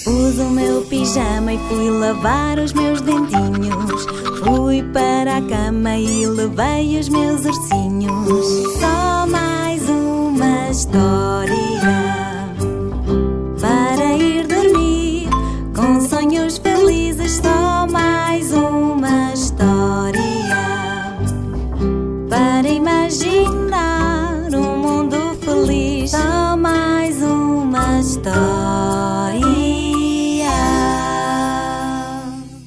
Pus o meu pijama e fui lavar os meus dentinhos. Fui para a cama e levei os meus ursinhos. Só mais uma história para ir dormir com sonhos felizes. Só mais uma história para imaginar um mundo feliz. Só mais uma história.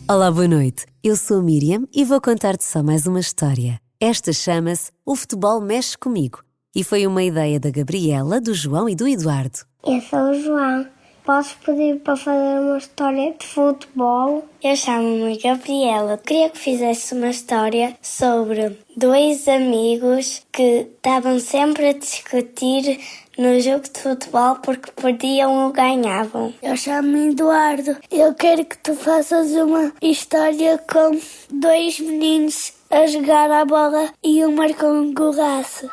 Olá, boa noite. Eu sou a Miriam e vou contar-te só mais uma história. Esta chama-se O Futebol Mexe Comigo e foi uma ideia da Gabriela, do João e do Eduardo. Eu sou o João. Posso pedir para fazer uma história de futebol? Eu chamo-me Gabriela. Queria que fizesse uma história sobre dois amigos que estavam sempre a discutir no jogo de futebol porque perdiam ou ganhavam. Eu chamo-me Eduardo. Eu quero que tu faças uma história com dois meninos a jogar a bola e um marcou um golaço.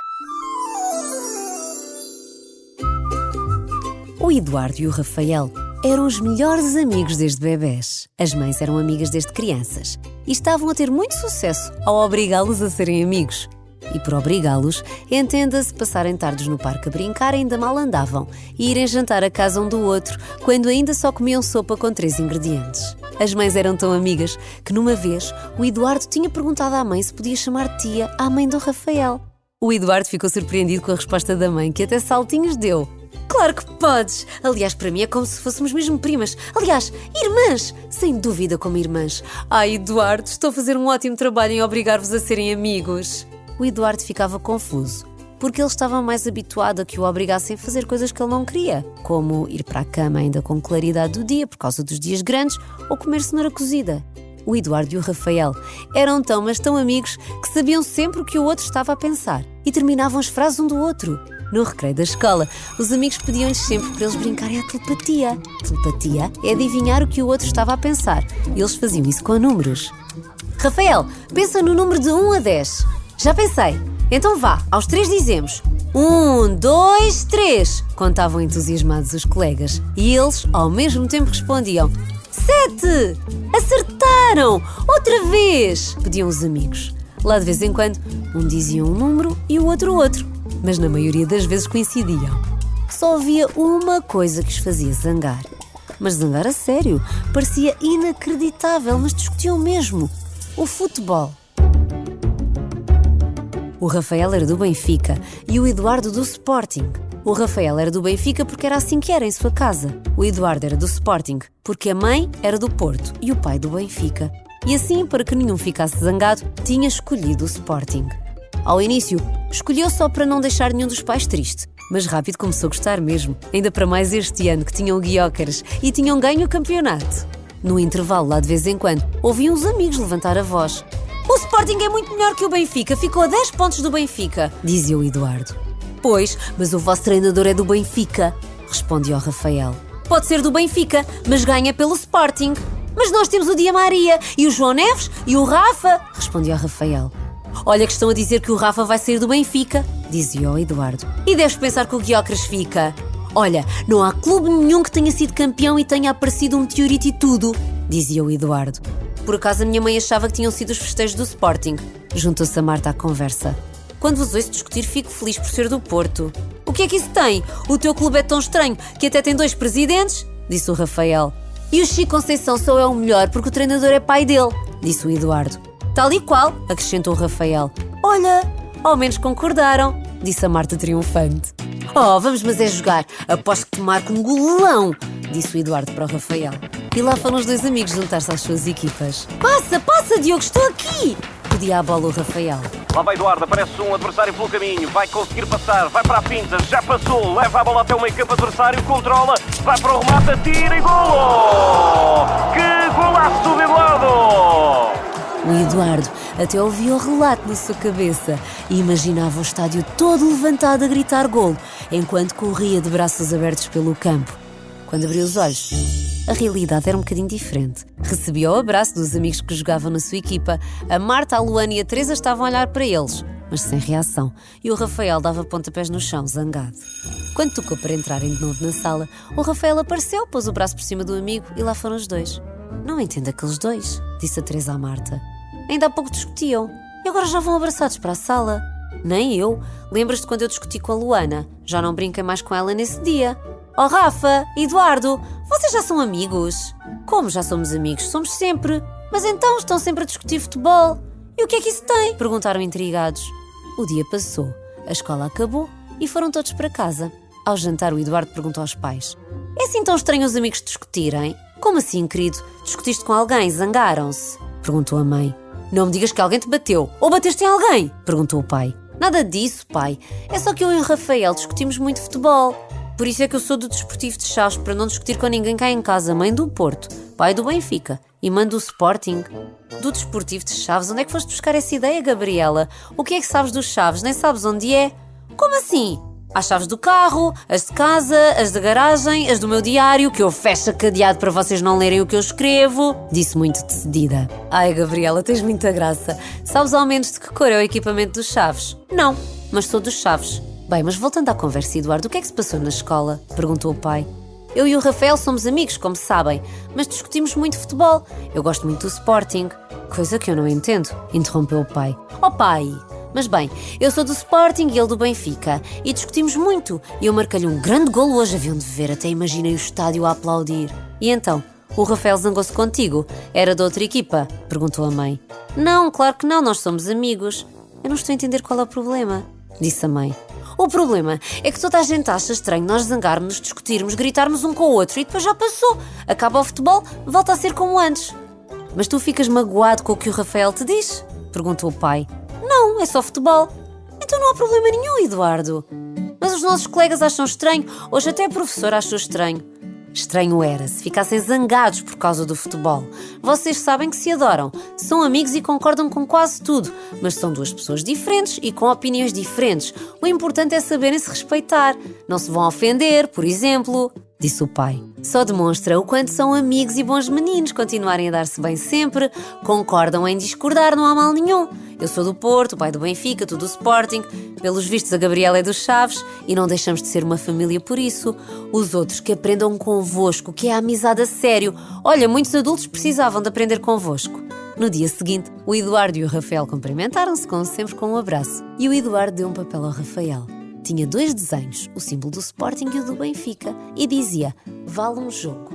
O Eduardo e o Rafael eram os melhores amigos desde bebés. As mães eram amigas desde crianças e estavam a ter muito sucesso ao obrigá-los a serem amigos. E por obrigá-los, entenda-se passarem tardes no parque a brincar, ainda mal andavam, e irem jantar à casa um do outro, quando ainda só comiam sopa com 3 ingredientes. As mães eram tão amigas que numa vez o Eduardo tinha perguntado à mãe se podia chamar tia à mãe do Rafael. O Eduardo ficou surpreendido com a resposta da mãe, que até saltinhos deu. Claro que podes! Aliás, para mim é como se fôssemos mesmo primas. Aliás, irmãs! Sem dúvida como irmãs. Ai, Eduardo, estou a fazer um ótimo trabalho em obrigar-vos a serem amigos. O Eduardo ficava confuso, porque ele estava mais habituado a que o obrigassem a fazer coisas que ele não queria, como ir para a cama ainda com claridade do dia por causa dos dias grandes ou comer cenoura cozida. O Eduardo e o Rafael eram tão, mas tão amigos que sabiam sempre o que o outro estava a pensar e terminavam as frases um do outro. No recreio da escola, os amigos pediam-lhes sempre para eles brincarem à telepatia. Telepatia é adivinhar o que o outro estava a pensar e eles faziam isso com números. Rafael, pensa no número de 1 a 10. Já pensei. Então vá, aos 3 dizemos 1, 2, 3, contavam entusiasmados os colegas. E eles, ao mesmo tempo, respondiam 7! Acertaram! Outra vez! Pediam os amigos. Lá de vez em quando, um dizia um número e o outro, mas na maioria das vezes coincidiam. Só havia uma coisa que os fazia zangar. Mas zangar a sério. Parecia inacreditável, mas discutiam mesmo. O futebol. O Rafael era do Benfica e o Eduardo do Sporting. O Rafael era do Benfica porque era assim que era em sua casa. O Eduardo era do Sporting porque a mãe era do Porto e o pai do Benfica. E assim, para que nenhum ficasse zangado, tinha escolhido o Sporting. Ao início, escolheu só para não deixar nenhum dos pais triste, mas rápido começou a gostar mesmo, ainda para mais este ano que tinham guiócaras e tinham ganho o campeonato. No intervalo, lá de vez em quando, ouviam os amigos levantar a voz. O Sporting é muito melhor que o Benfica, ficou a 10 pontos do Benfica, dizia o Eduardo. Pois, mas o vosso treinador é do Benfica, respondia o Rafael. Pode ser do Benfica, mas ganha pelo Sporting. Mas nós temos o Di Maria e o João Neves e o Rafa, respondia o Rafael. Olha que estão a dizer que o Rafa vai sair do Benfica, dizia o Eduardo. E deves pensar que o Guiocras fica. Olha, não há clube nenhum que tenha sido campeão e tenha aparecido um meteorito e tudo, dizia o Eduardo. Por acaso a minha mãe achava que tinham sido os festejos do Sporting. Juntou-se a Marta à conversa. Quando vos ouço discutir, fico feliz por ser do Porto. O que é que isso tem? O teu clube é tão estranho que até tem 2 presidentes, disse o Rafael. E o Chico Conceição só é o melhor porque o treinador é pai dele, disse o Eduardo. Tal e qual, acrescentou o Rafael. Olha, ao menos concordaram, disse a Marta triunfante. Oh, vamos mas é jogar. Aposto que te marco um golão, disse o Eduardo para o Rafael. E lá foram os 2 amigos juntar-se às suas equipas. Passa, Diogo, estou aqui! Pedia a bola o Rafael. Lá vai Eduardo, aparece um adversário pelo caminho, vai conseguir passar, vai para a pinta, já passou, leva a bola até o meio campo adversário, controla, vai para o remate, atira e golo! Que golaço do Eduardo! O Eduardo até ouvia o relato na sua cabeça e imaginava o estádio todo levantado a gritar golo, enquanto corria de braços abertos pelo campo. Quando abriu os olhos, a realidade era um bocadinho diferente. Recebia o abraço dos amigos que jogavam na sua equipa. A Marta, a Luana e a Teresa estavam a olhar para eles. mas sem reação, e o Rafael dava pontapés no chão, zangado. Quando tocou para entrarem de novo na sala, o Rafael apareceu, pôs o braço por cima do amigo e lá foram os dois. Não entendo aqueles dois, disse a Teresa à Marta. Ainda há pouco discutiam e agora já vão abraçados para a sala. Nem eu. Lembras-te quando eu discuti com a Luana? Já não brinquei mais com ela nesse dia. Oh Rafa, Eduardo, vocês já são amigos? Como já somos amigos? Somos sempre. Mas então estão sempre a discutir futebol. E o que é que isso tem? Perguntaram intrigados. O dia passou, a escola acabou e foram todos para casa. Ao jantar, o Eduardo perguntou aos pais: é assim tão estranho os amigos discutirem? Como assim, querido? Discutiste com alguém? Zangaram-se? Perguntou a mãe. Não me digas que alguém te bateu. Ou bateste em alguém? Perguntou o pai. Nada disso, pai. É só que eu e o Rafael discutimos muito futebol. Por isso é que eu sou do Desportivo de Chaves, para não discutir com ninguém cá em casa. Mãe do Porto, pai do Benfica e mãe do Sporting. Do Desportivo de Chaves? Onde é que foste buscar essa ideia, Gabriela? O que é que sabes dos Chaves? Nem sabes onde é? Como assim? Há chaves do carro, as de casa, as da garagem, as do meu diário, que eu fecho cadeado para vocês não lerem o que eu escrevo. Disse muito decidida. Ai, Gabriela, tens muita graça. Sabes ao menos de que cor é o equipamento dos Chaves? Não, mas sou dos Chaves. Bem, mas voltando à conversa, Eduardo, o que é que se passou na escola? Perguntou o pai. Eu e o Rafael somos amigos, como sabem, mas discutimos muito futebol. Eu gosto muito do Sporting. Coisa que eu não entendo, interrompeu o pai. Oh pai! Mas bem, eu sou do Sporting e ele do Benfica. E discutimos muito. E eu marquei-lhe um grande golo hoje, haviam de ver. Até imaginei o estádio a aplaudir. E então, o Rafael zangou-se contigo? Era de outra equipa? Perguntou a mãe. Não, claro que não, nós somos amigos. Eu não estou a entender qual é o problema, disse a mãe. O problema é que toda a gente acha estranho nós zangarmos, discutirmos, gritarmos um com o outro e depois já passou. Acaba o futebol, volta a ser como antes. Mas tu ficas magoado com o que o Rafael te diz? Perguntou o pai. Não, é só futebol. Então não há problema nenhum, Eduardo. Mas os nossos colegas acham estranho. Hoje até a professora achou estranho. Estranho era se ficassem zangados por causa do futebol. Vocês sabem que se adoram, são amigos e concordam com quase tudo, mas são duas pessoas diferentes e com opiniões diferentes. O importante é saberem se respeitar. Não se vão ofender, por exemplo, disse o pai. Só demonstra o quanto são amigos e bons meninos, continuarem a dar-se bem sempre, concordam em discordar, não há mal nenhum. Eu sou do Porto, o pai do Benfica, tu do Sporting, pelos vistos a Gabriela é dos Chaves e não deixamos de ser uma família por isso. Os outros que aprendam convosco, que é a amizade a sério. Olha, muitos adultos precisavam de aprender convosco. No dia seguinte, o Eduardo e o Rafael cumprimentaram-se, como sempre, com um abraço. E o Eduardo deu um papel ao Rafael. Tinha 2 desenhos, o símbolo do Sporting e o do Benfica, e dizia: vale um jogo.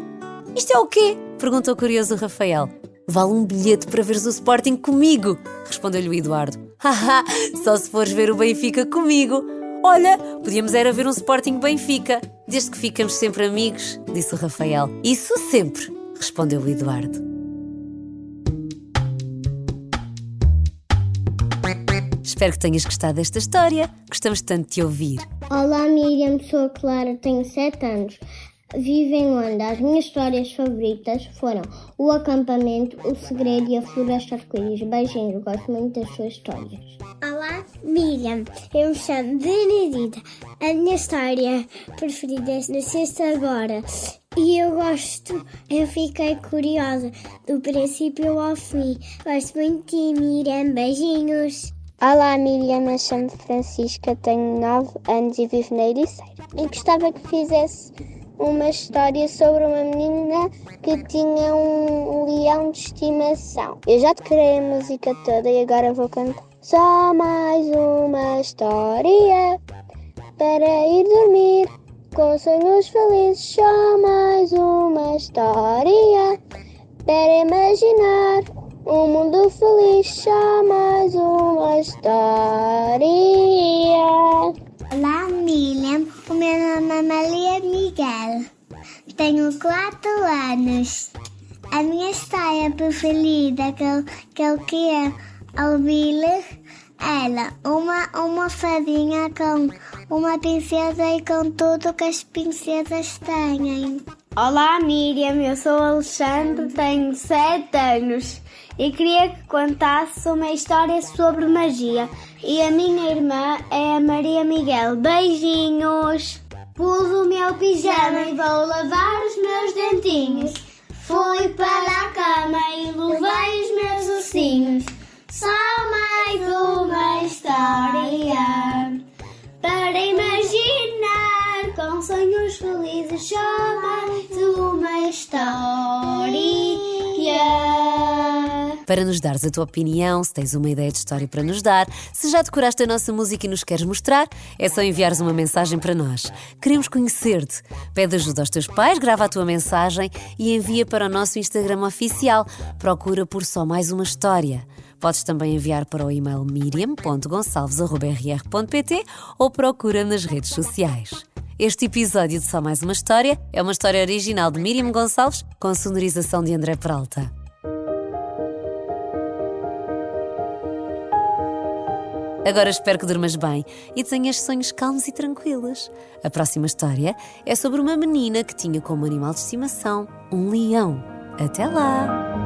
Isto é o quê? Perguntou curioso o Rafael. Vale um bilhete para veres o Sporting comigo, respondeu-lhe o Eduardo. Haha, só se fores ver o Benfica comigo. Olha, podíamos era ver um Sporting Benfica, desde que ficamos sempre amigos, disse o Rafael. Isso sempre, respondeu o Eduardo. Espero que tenhas gostado desta história. Gostamos tanto de te ouvir. Olá Miriam, sou a Clara, tenho 7 anos. Vivo em Luanda. As minhas histórias favoritas foram o acampamento, o segredo e a floresta arco-íris. Beijinhos, gosto muito das suas histórias. Olá Miriam, eu me chamo Benedita. A minha história preferida é Nasceste Agora. E eu fiquei curiosa do princípio ao fim. Gosto muito de ti, Miriam. Beijinhos. Olá Miriam, eu chamo Francisca, tenho 9 anos e vivo na Ericeira. E gostava que fizesse uma história sobre uma menina que tinha um leão de estimação. Eu já decorei a música toda e agora vou cantar. Só mais uma história para ir dormir com sonhos felizes. Só mais uma história para imaginar um mundo feliz. Só mais uma história. Olá Miriam, o meu nome é Maria Miguel, tenho 4 anos. A minha história preferida que eu queria ouvir era uma fadinha com uma princesa e com tudo que as princesas têm. Olá Miriam, eu sou Alexandre, tenho 7 anos e queria que contasse uma história sobre magia. E a minha irmã é a Maria Miguel. Beijinhos! Pus o meu pijama e vou lavar os meus dentinhos. Fui para a cama e levei os meus ursinhos. Só mais uma história história. Para imaginar com sonhos felizes, só mais uma história. Para nos dares a tua opinião, se tens uma ideia de história para nos dar, se já decoraste a nossa música e nos queres mostrar, é só enviares uma mensagem para nós. Queremos conhecer-te. Pede ajuda aos teus pais, grava a tua mensagem e envia para o nosso Instagram oficial. Procura por Só Mais Uma História. Podes também enviar para o e-mail miriam.gonçalves@rr.pt ou procura nas redes sociais. Este episódio de Só Mais Uma História é uma história original de Miriam Gonçalves com sonorização de André Peralta. Agora espero que durmas bem e tenhas sonhos calmos e tranquilos. A próxima história é sobre uma menina que tinha como animal de estimação um leão. Até lá!